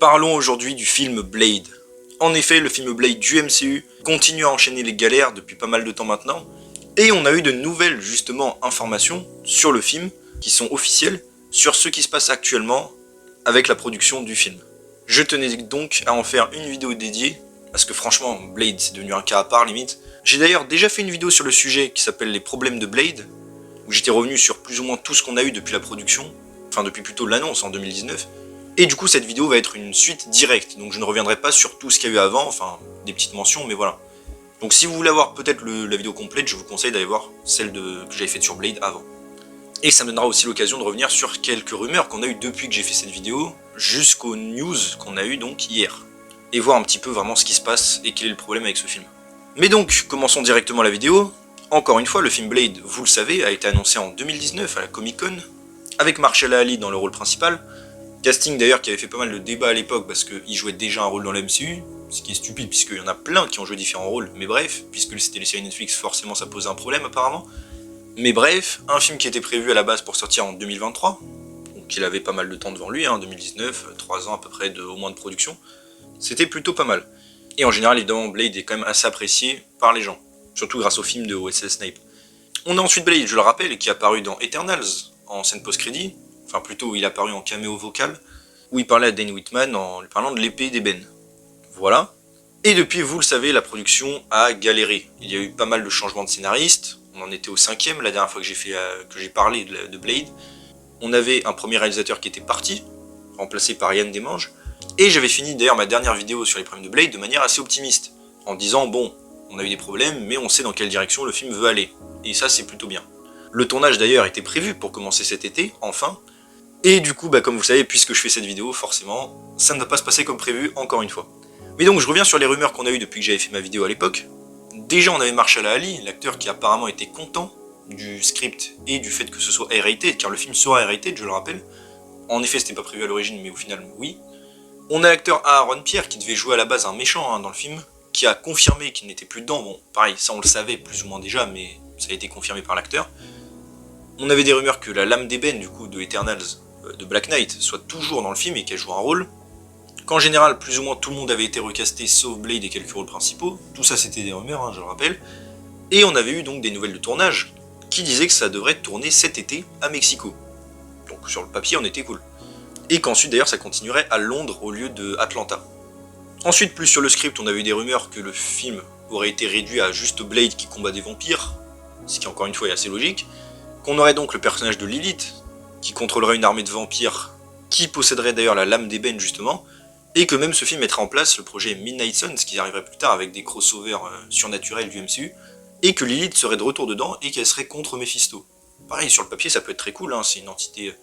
Parlons aujourd'hui du film Blade. En effet, le film Blade du MCU continue à enchaîner les galères depuis pas mal de temps maintenant, et on a eu de nouvelles justement informations sur le film, qui sont officielles, sur ce qui se passe actuellement avec la production du film. Je tenais donc à en faire une vidéo dédiée, parce que franchement, Blade c'est devenu un cas à part limite. J'ai d'ailleurs déjà fait une vidéo sur le sujet qui s'appelle les problèmes de Blade, où j'étais revenu sur plus ou moins tout ce qu'on a eu depuis la production, enfin depuis plutôt l'annonce en 2019, et du coup cette vidéo va être une suite directe, donc je ne reviendrai pas sur tout ce qu'il y a eu avant, enfin des petites mentions, mais voilà. Donc si vous voulez avoir peut-être la vidéo complète, je vous conseille d'aller voir celle que j'avais faite sur Blade avant. Et ça me donnera aussi l'occasion de revenir sur quelques rumeurs qu'on a eues depuis que j'ai fait cette vidéo, jusqu'aux news qu'on a eues donc hier. Et voir un petit peu vraiment ce qui se passe et quel est le problème avec ce film. Mais donc, commençons directement la vidéo. Encore une fois, le film Blade, vous le savez, a été annoncé en 2019 à la Comic Con, avec Mahershala Ali dans le rôle principal. Casting d'ailleurs qui avait fait pas mal de débats à l'époque parce qu'il jouait déjà un rôle dans la MCU, ce qui est stupide puisqu'il y en a plein qui ont joué différents rôles, mais bref, puisque c'était les séries Netflix, forcément ça posait un problème apparemment. Mais bref, un film qui était prévu à la base pour sortir en 2023, donc il avait pas mal de temps devant lui, 2019, 3 ans à peu près au moins de production, c'était plutôt pas mal. Et en général, évidemment, Blade est quand même assez apprécié par les gens, surtout grâce au film de Wesley Snipes. On a ensuite Blade, je le rappelle, qui est apparu dans Eternals, en scène post-crédit, enfin plutôt il est apparu en caméo vocal, où il parlait à Dane Whitman en lui parlant de l'épée d'ébène. Voilà. Et depuis, vous le savez, la production a galéré. Il y a eu pas mal de changements de scénaristes, on en était au 5e la dernière fois que j'ai parlé de Blade. On avait un premier réalisateur qui était parti, remplacé par Yann Desmanges, et j'avais fini d'ailleurs ma dernière vidéo sur les problèmes de Blade de manière assez optimiste, en disant bon, on a eu des problèmes, mais on sait dans quelle direction le film veut aller, et ça c'est plutôt bien. Le tournage d'ailleurs était prévu pour commencer cet été, enfin, et du coup, comme vous le savez, puisque je fais cette vidéo, forcément, ça ne va pas se passer comme prévu, encore une fois. Mais donc je reviens sur les rumeurs qu'on a eues depuis que j'avais fait ma vidéo à l'époque. Déjà on avait Mahershala Ali, l'acteur qui apparemment était content du script et du fait que ce soit R-rated, car le film sera R-rated, je le rappelle. En effet c'était pas prévu à l'origine, mais au final oui. On a l'acteur Aaron Pierre qui devait jouer à la base un méchant dans le film, qui a confirmé qu'il n'était plus dedans. Bon, pareil, ça on le savait plus ou moins déjà, mais ça a été confirmé par l'acteur. On avait des rumeurs que la lame d'ébène du coup de Eternals, de Black Knight, soit toujours dans le film et qu'elle joue un rôle. Qu'en général, plus ou moins tout le monde avait été recasté sauf Blade et quelques rôles principaux. Tout ça c'était des rumeurs, je le rappelle. Et on avait eu donc des nouvelles de tournage qui disaient que ça devrait tourner cet été à Mexico. Donc sur le papier on était cool. Et qu'ensuite d'ailleurs ça continuerait à Londres au lieu de Atlanta. Ensuite, plus sur le script, on avait eu des rumeurs que le film aurait été réduit à juste Blade qui combat des vampires, ce qui encore une fois est assez logique. Qu'on aurait donc le personnage de Lilith, qui contrôlerait une armée de vampires, qui posséderait d'ailleurs la lame d'ébène justement, et que même ce film mettrait en place le projet Midnight Suns, qui arriverait plus tard avec des crossovers surnaturels du MCU, et que Lilith serait de retour dedans et qu'elle serait contre Mephisto. Pareil, sur le papier ça peut être très cool, c'est une entité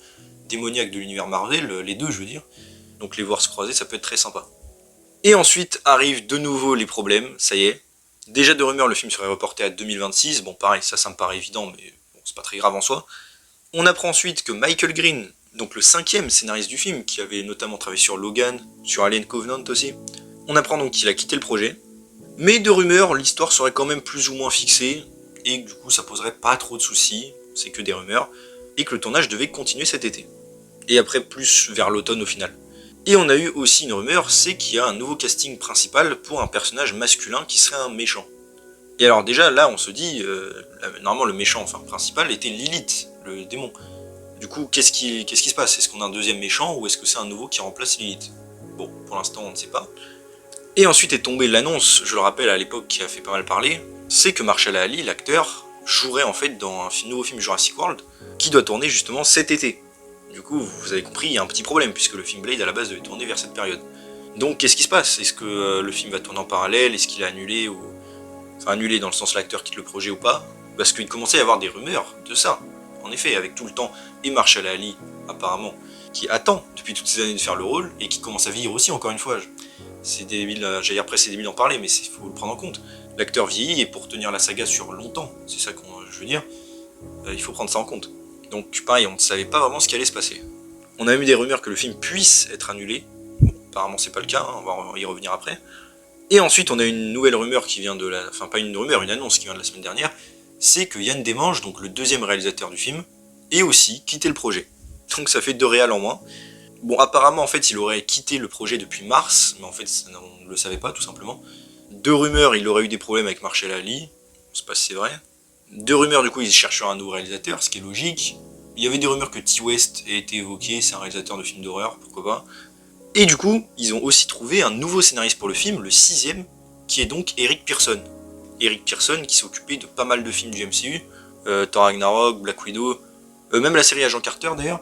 démoniaque de l'univers Marvel, les deux je veux dire, donc les voir se croiser ça peut être très sympa. Et ensuite arrivent de nouveau les problèmes, ça y est. Déjà de rumeurs, le film serait reporté à 2026, bon pareil, ça me paraît évident, mais bon, c'est pas très grave en soi. On apprend ensuite que Michael Green, donc le 5e scénariste du film, qui avait notamment travaillé sur Logan, sur Alien Covenant aussi, on apprend donc qu'il a quitté le projet. Mais de rumeurs, l'histoire serait quand même plus ou moins fixée, et du coup ça poserait pas trop de soucis, c'est que des rumeurs, et que le tournage devait continuer cet été. Et après plus vers l'automne au final. Et on a eu aussi une rumeur, c'est qu'il y a un nouveau casting principal pour un personnage masculin qui serait un méchant. Et alors déjà là on se dit, normalement le méchant principal était Lilith, le démon. Du coup qu'est-ce qui se passe? Est-ce qu'on a un deuxième méchant ou est-ce que c'est un nouveau qui remplace Lilith? Bon, pour l'instant on ne sait pas. Et ensuite est tombée l'annonce, je le rappelle à l'époque qui a fait pas mal parler, c'est que Mahershala Ali, l'acteur, jouerait en fait dans un nouveau film Jurassic World qui doit tourner justement cet été. Du coup, vous avez compris, il y a un petit problème, puisque le film Blade, à la base, devait tourner vers cette période. Donc, qu'est-ce qui se passe? Est-ce que le film va tourner en parallèle? Est-ce qu'il est annulé ou... Enfin, annulé dans le sens l'acteur quitte le projet ou pas? Parce qu'il commençait à y avoir des rumeurs de ça. En effet, avec tout le temps, et Mahershala Ali, apparemment, qui attend depuis toutes ces années de faire le rôle, et qui commence à vieillir aussi, encore une fois. C'est débile, j'allais dire après c'est débile d'en parler, mais il faut le prendre en compte. L'acteur vieillit, et pour tenir la saga sur longtemps, c'est ça que je veux dire, il faut prendre ça en compte. Donc pareil, on ne savait pas vraiment ce qui allait se passer. On a eu des rumeurs que le film puisse être annulé. Bon, apparemment c'est pas le cas, on va y revenir après. Et ensuite on a une nouvelle rumeur qui vient de la... Enfin pas une rumeur, une annonce qui vient de la semaine dernière. C'est que Yann Desmanges, donc le deuxième réalisateur du film, ait aussi quitté le projet. Donc ça fait 2 réals en moins. Bon, apparemment, en fait, il aurait quitté le projet depuis mars, mais en fait, on ne le savait pas, tout simplement. 2 rumeurs, il aurait eu des problèmes avec Marshall Ali, on ne sait pas si c'est vrai. 2 rumeurs, du coup, il cherchait un nouveau réalisateur, ce qui est logique. Il y avait des rumeurs que Ti West ait été évoqué, c'est un réalisateur de films d'horreur, pourquoi pas. Et du coup, ils ont aussi trouvé un nouveau scénariste pour le film, le 6ème, qui est donc Eric Pearson. Eric Pearson qui s'est occupé de pas mal de films du MCU, Thor Ragnarok, Black Widow, même la série Agent Carter d'ailleurs.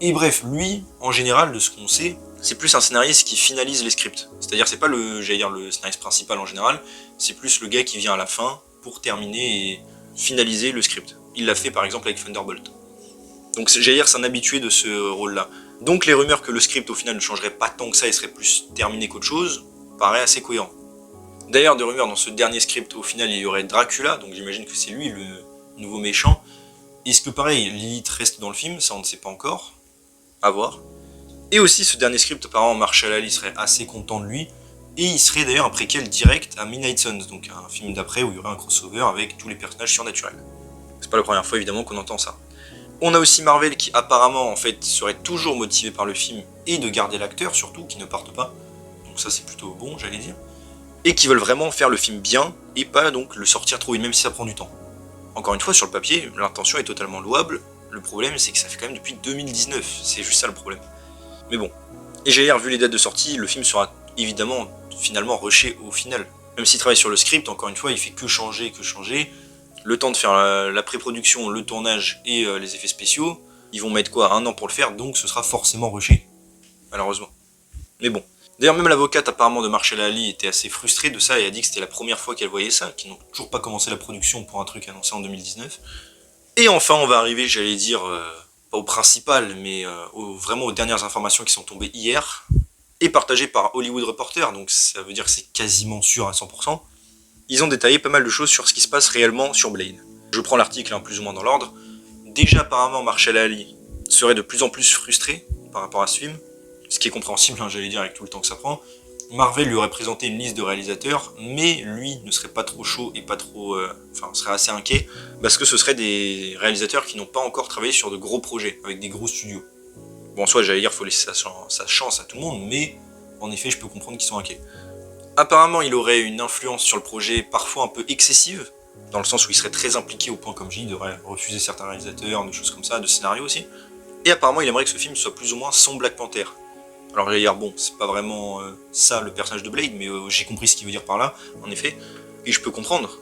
Et bref, lui, en général, de ce qu'on sait, c'est plus un scénariste qui finalise les scripts. C'est-à-dire, c'est pas le scénariste principal en général, c'est plus le gars qui vient à la fin pour terminer et finaliser le script. Il l'a fait par exemple avec Thunderbolt. Donc c'est un habitué de ce rôle-là. Donc les rumeurs que le script au final ne changerait pas tant que ça et serait plus terminé qu'autre chose, paraît assez cohérent. D'ailleurs, des rumeurs dans ce dernier script, au final il y aurait Dracula, donc j'imagine que c'est lui le nouveau méchant. Est-ce que pareil, Lilith reste dans le film, ça on ne sait pas encore. À voir. Et aussi ce dernier script, apparemment Marshall Ali serait assez content de lui, et il serait d'ailleurs un préquel direct à Midnight Suns, donc un film d'après où il y aurait un crossover avec tous les personnages surnaturels. C'est pas la première fois évidemment qu'on entend ça. On a aussi Marvel qui apparemment en fait serait toujours motivé par le film et de garder l'acteur surtout, qui ne parte pas, donc ça c'est plutôt bon j'allais dire, et qui veulent vraiment faire le film bien et pas donc le sortir trop vite même si ça prend du temps. Encore une fois sur le papier, l'intention est totalement louable. Le problème, c'est que ça fait quand même depuis 2019, c'est juste ça le problème. Mais bon. Et j'ai vu les dates de sortie, le film sera évidemment finalement rushé au final. Même s'il travaille sur le script, encore une fois, il fait que changer. Le temps de faire la pré-production, le tournage et les effets spéciaux, ils vont mettre quoi, 1 an pour le faire, donc ce sera forcément rushé. Malheureusement. Mais bon. D'ailleurs, même l'avocate apparemment de Marshall Ali était assez frustrée de ça et a dit que c'était la première fois qu'elle voyait ça, qu'ils n'ont toujours pas commencé la production pour un truc annoncé en 2019. Et enfin, on va arriver, j'allais dire, pas au principal, mais vraiment aux dernières informations qui sont tombées hier, et partagées par Hollywood Reporter, donc ça veut dire que c'est quasiment sûr à 100%. Ils ont détaillé pas mal de choses sur ce qui se passe réellement sur Blade. Je prends l'article plus ou moins dans l'ordre. Déjà, apparemment, Marshall Ali serait de plus en plus frustré par rapport à ce film, ce qui est compréhensible, j'allais dire, avec tout le temps que ça prend. Marvel lui aurait présenté une liste de réalisateurs, mais lui ne serait pas trop chaud et pas trop... serait assez inquiet, parce que ce seraient des réalisateurs qui n'ont pas encore travaillé sur de gros projets, avec des gros studios. Bon, en soi, j'allais dire, il faut laisser sa chance à tout le monde, mais en effet, je peux comprendre qu'ils sont inquiets. Apparemment, il aurait une influence sur le projet parfois un peu excessive, dans le sens où il serait très impliqué au point, comme je dis, de refuser certains réalisateurs, des choses comme ça, de scénarios aussi. Et apparemment, il aimerait que ce film soit plus ou moins son Black Panther. Alors j'allais dire, bon, c'est pas vraiment ça le personnage de Blade, mais j'ai compris ce qu'il veut dire par là, en effet, et je peux comprendre.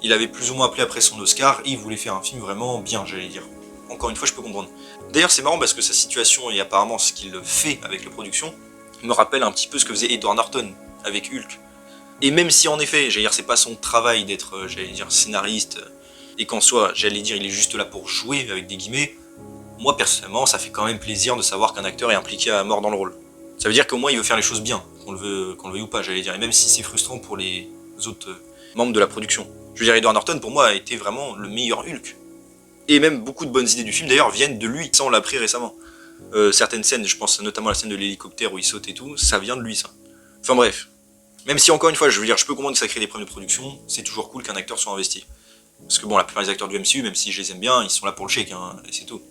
Il avait plus ou moins appelé après son Oscar, et il voulait faire un film vraiment bien, j'allais dire. Encore une fois, je peux comprendre. D'ailleurs, c'est marrant parce que sa situation, et apparemment ce qu'il fait avec la production, me rappelle un petit peu ce que faisait Edward Norton avec Hulk. Et même si en effet, j'allais dire, c'est pas son travail d'être, scénariste, et qu'en soi, j'allais dire, il est juste là pour jouer, avec des guillemets, moi personnellement, ça fait quand même plaisir de savoir qu'un acteur est impliqué à mort dans le rôle. Ça veut dire qu'au moins il veut faire les choses bien, qu'on le veuille ou pas, j'allais dire. Et même si c'est frustrant pour les autres membres de la production. Je veux dire, Edward Norton, pour moi, a été vraiment le meilleur Hulk. Et même beaucoup de bonnes idées du film, d'ailleurs, viennent de lui. Ça, on l'a appris récemment. Certaines scènes, je pense notamment à la scène de l'hélicoptère où il saute et tout, ça vient de lui, ça. Enfin bref. Même si, encore une fois, je veux dire, je peux comprendre que ça crée des problèmes de production, c'est toujours cool qu'un acteur soit investi. Parce que bon, la plupart des acteurs du MCU, même si je les aime bien, ils sont là pour le chèque, et c'est tout.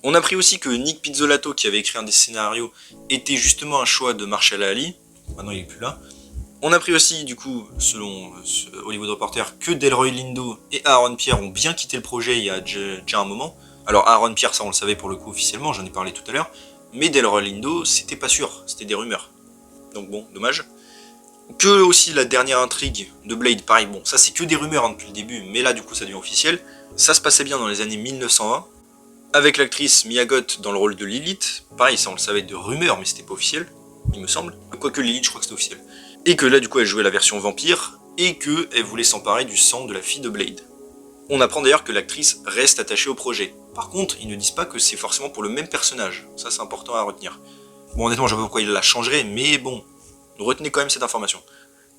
On a appris aussi que Nick Pizzolatto, qui avait écrit un des scénarios, était justement un choix de Marshall Ali. Maintenant, il est plus là. On a appris aussi, du coup, selon Hollywood Reporter, que Delroy Lindo et Aaron Pierre ont bien quitté le projet il y a déjà un moment. Alors Aaron Pierre, ça on le savait pour le coup officiellement, j'en ai parlé tout à l'heure. Mais Delroy Lindo, c'était pas sûr, c'était des rumeurs. Donc bon, dommage. Que aussi la dernière intrigue de Blade, pareil, bon, ça c'est que des rumeurs depuis le début, mais là du coup ça devient officiel. Ça se passait bien dans les années 1920. Avec l'actrice Mia Goth dans le rôle de Lilith, pareil, ça on le savait de rumeurs, mais c'était pas officiel, il me semble. Quoique Lilith, je crois que c'était officiel. Et que là, du coup, elle jouait la version vampire, et qu'elle voulait s'emparer du sang de la fille de Blade. On apprend d'ailleurs que l'actrice reste attachée au projet. Par contre, ils ne disent pas que c'est forcément pour le même personnage, ça c'est important à retenir. Bon, honnêtement, je sais pas pourquoi ils la changeraient, mais bon, retenez quand même cette information.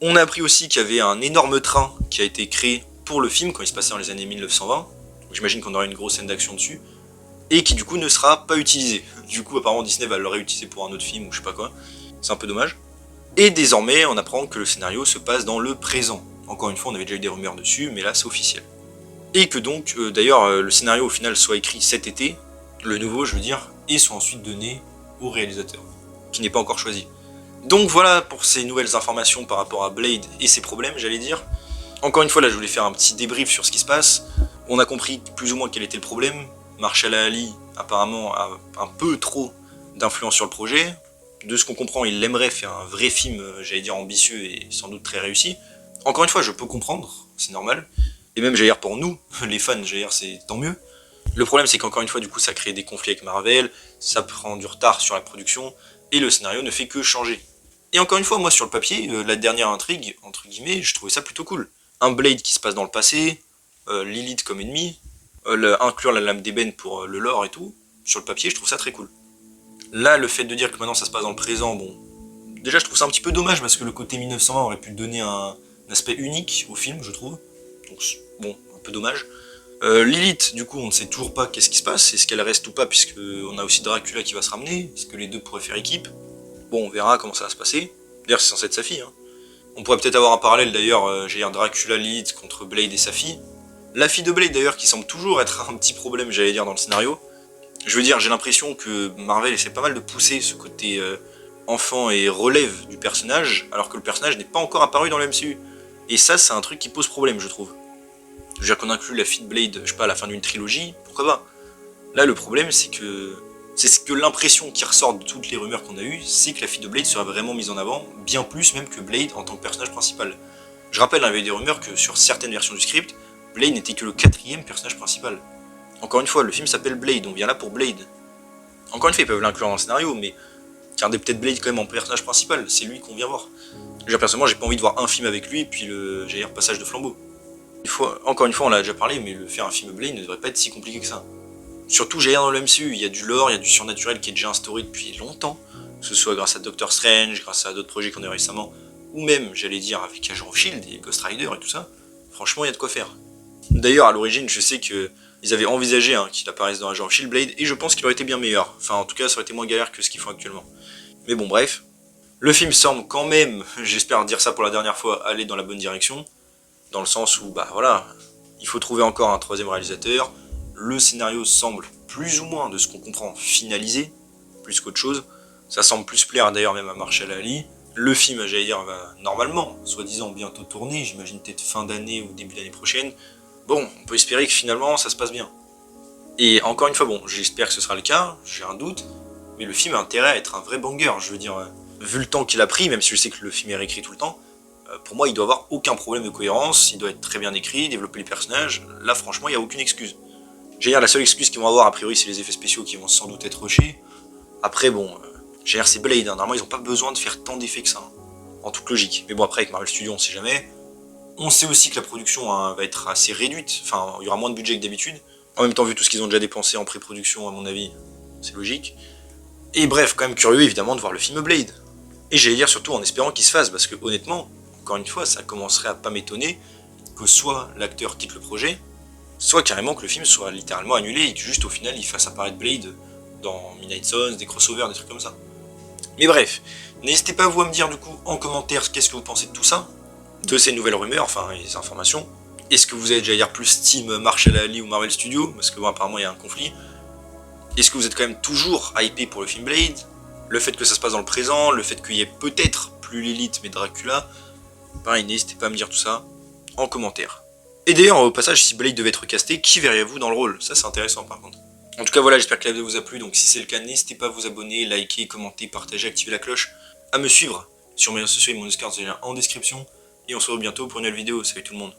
On a appris aussi qu'il y avait un énorme train qui a été créé pour le film, quand il se passait dans les années 1920. J'imagine qu'on aura une grosse scène d'action dessus. Et qui du coup ne sera pas utilisé. Du coup apparemment Disney va le réutiliser pour un autre film ou je sais pas quoi. C'est un peu dommage. Et désormais on apprend que le scénario se passe dans le présent. Encore une fois on avait déjà eu des rumeurs dessus, mais là c'est officiel. Et que donc d'ailleurs le scénario au final soit écrit cet été, le nouveau je veux dire, et soit ensuite donné au réalisateur, qui n'est pas encore choisi. Donc voilà pour ces nouvelles informations par rapport à Blade et ses problèmes, j'allais dire. Encore une fois, là, je voulais faire un petit débrief sur ce qui se passe. On a compris plus ou moins quel était le problème. Marshall Ali, apparemment, a un peu trop d'influence sur le projet. De ce qu'on comprend, il aimerait faire un vrai film, j'allais dire, ambitieux et sans doute très réussi. Encore une fois, je peux comprendre, c'est normal. Et même, j'allais dire, pour nous, les fans, j'allais dire, c'est tant mieux. Le problème, c'est qu'encore une fois, du coup, ça crée des conflits avec Marvel, ça prend du retard sur la production, et le scénario ne fait que changer. Et encore une fois, moi, sur le papier, la dernière intrigue, entre guillemets, je trouvais ça plutôt cool. Un Blade qui se passe dans le passé, Lilith comme ennemi, inclure la lame d'ébène pour le lore et tout, sur le papier, je trouve ça très cool. Là, le fait de dire que maintenant ça se passe dans le présent, bon, déjà je trouve ça un petit peu dommage parce que le côté 1920 aurait pu donner un aspect unique au film, je trouve. Donc bon, un peu dommage. Lilith, du coup, on ne sait toujours pas qu'est-ce qui se passe, est-ce qu'elle reste ou pas, puisque on a aussi Dracula qui va se ramener, est-ce que les deux pourraient faire équipe. Bon, on verra comment ça va se passer. D'ailleurs, c'est censé être sa fille. Hein. On pourrait peut-être avoir un parallèle d'ailleurs, j'ai dire Dracula Lilith contre Blade et sa fille. La fille de Blade d'ailleurs, qui semble toujours être un petit problème, j'allais dire, dans le scénario. Je veux dire, j'ai l'impression que Marvel essaie pas mal de pousser ce côté enfant et relève du personnage, alors que le personnage n'est pas encore apparu dans le MCU. Et ça, c'est un truc qui pose problème, je trouve. Je veux dire qu'on inclut la fille de Blade, je sais pas, à la fin d'une trilogie, pourquoi pas. Là, le problème, c'est que... C'est ce que l'impression qui ressort de toutes les rumeurs qu'on a eues, c'est que la fille de Blade sera vraiment mise en avant, bien plus même que Blade en tant que personnage principal. Je rappelle, il y avait des rumeurs que sur certaines versions du script, Blade n'était que le 4e personnage principal. Encore une fois, le film s'appelle Blade, on vient là pour Blade. Encore une fois, ils peuvent l'inclure dans le scénario, mais gardez peut-être Blade quand même en personnage principal, c'est lui qu'on vient voir. Personnellement, j'ai pas envie de voir un film avec lui, puis le passage de flambeau. Encore une fois, on l'a déjà parlé, mais faire un film Blade ne devrait pas être si compliqué que ça. Surtout, dans le MCU, il y a du lore, il y a du surnaturel qui est déjà instauré depuis longtemps, que ce soit grâce à Doctor Strange, grâce à d'autres projets qu'on a eu récemment, ou même, j'allais dire, avec Agent of Shield et Ghost Rider et tout ça. Franchement, il y a de quoi faire. D'ailleurs, à l'origine, je sais qu'ils avaient envisagé qu'il apparaisse dans Agent of Shield Blade, et je pense qu'il aurait été bien meilleur. Enfin, en tout cas, ça aurait été moins galère que ce qu'ils font actuellement. Mais bon, bref. Le film semble quand même, j'espère dire ça pour la dernière fois, aller dans la bonne direction. Dans le sens où, bah voilà, il faut trouver encore un 3e réalisateur. Le scénario semble plus ou moins, de ce qu'on comprend, finalisé, plus qu'autre chose. Ça semble plus plaire d'ailleurs même à Marshall Ali. Le film, j'allais dire, va normalement, soi-disant bientôt tourner, j'imagine peut-être fin d'année ou début d'année prochaine. Bon, on peut espérer que finalement ça se passe bien. Et encore une fois, bon, j'espère que ce sera le cas, j'ai un doute, mais le film a intérêt à être un vrai banger, je veux dire, vu le temps qu'il a pris, même si je sais que le film est réécrit tout le temps, pour moi il doit avoir aucun problème de cohérence, il doit être très bien écrit, développer les personnages, là franchement il n'y a aucune excuse. J'allais dire, la seule excuse qu'ils vont avoir a priori c'est les effets spéciaux qui vont sans doute être rushés. Après bon, j'allais dire c'est Blade, normalement ils n'ont pas besoin de faire tant d'effets que ça, en toute logique. Mais bon après avec Marvel Studios on sait jamais. On sait aussi que la production va être assez réduite, enfin il y aura moins de budget que d'habitude. En même temps vu tout ce qu'ils ont déjà dépensé en pré-production à mon avis, c'est logique. Et bref, quand même curieux évidemment de voir le film Blade. Et j'allais dire surtout en espérant qu'il se fasse, parce que honnêtement, encore une fois, ça commencerait à pas m'étonner que soit l'acteur quitte le projet, soit carrément que le film soit littéralement annulé et que juste au final il fasse apparaître Blade dans Midnight Suns, des crossovers, des trucs comme ça. Mais bref, n'hésitez pas vous à me dire du coup en commentaire qu'est-ce que vous pensez de tout ça, de ces nouvelles rumeurs, enfin les informations. Est-ce que vous êtes déjà dire plus team Marshall Ali ou Marvel Studios, parce que bon apparemment il y a un conflit. Est-ce que vous êtes quand même toujours hypé pour le film Blade? Le fait que ça se passe dans le présent, le fait qu'il y ait peut-être plus Lilith mais Dracula. Pareil, n'hésitez pas à me dire tout ça en commentaire. Et d'ailleurs, au passage, si Blade devait être casté, qui verriez-vous dans le rôle? Ça c'est intéressant par contre. En tout cas voilà, j'espère que la vidéo vous a plu, donc si c'est le cas, n'hésitez pas à vous abonner, liker, commenter, partager, activer la cloche, à me suivre sur mes réseaux sociaux et mon Discord, c'est en description. Et on se retrouve bientôt pour une nouvelle vidéo, salut tout le monde.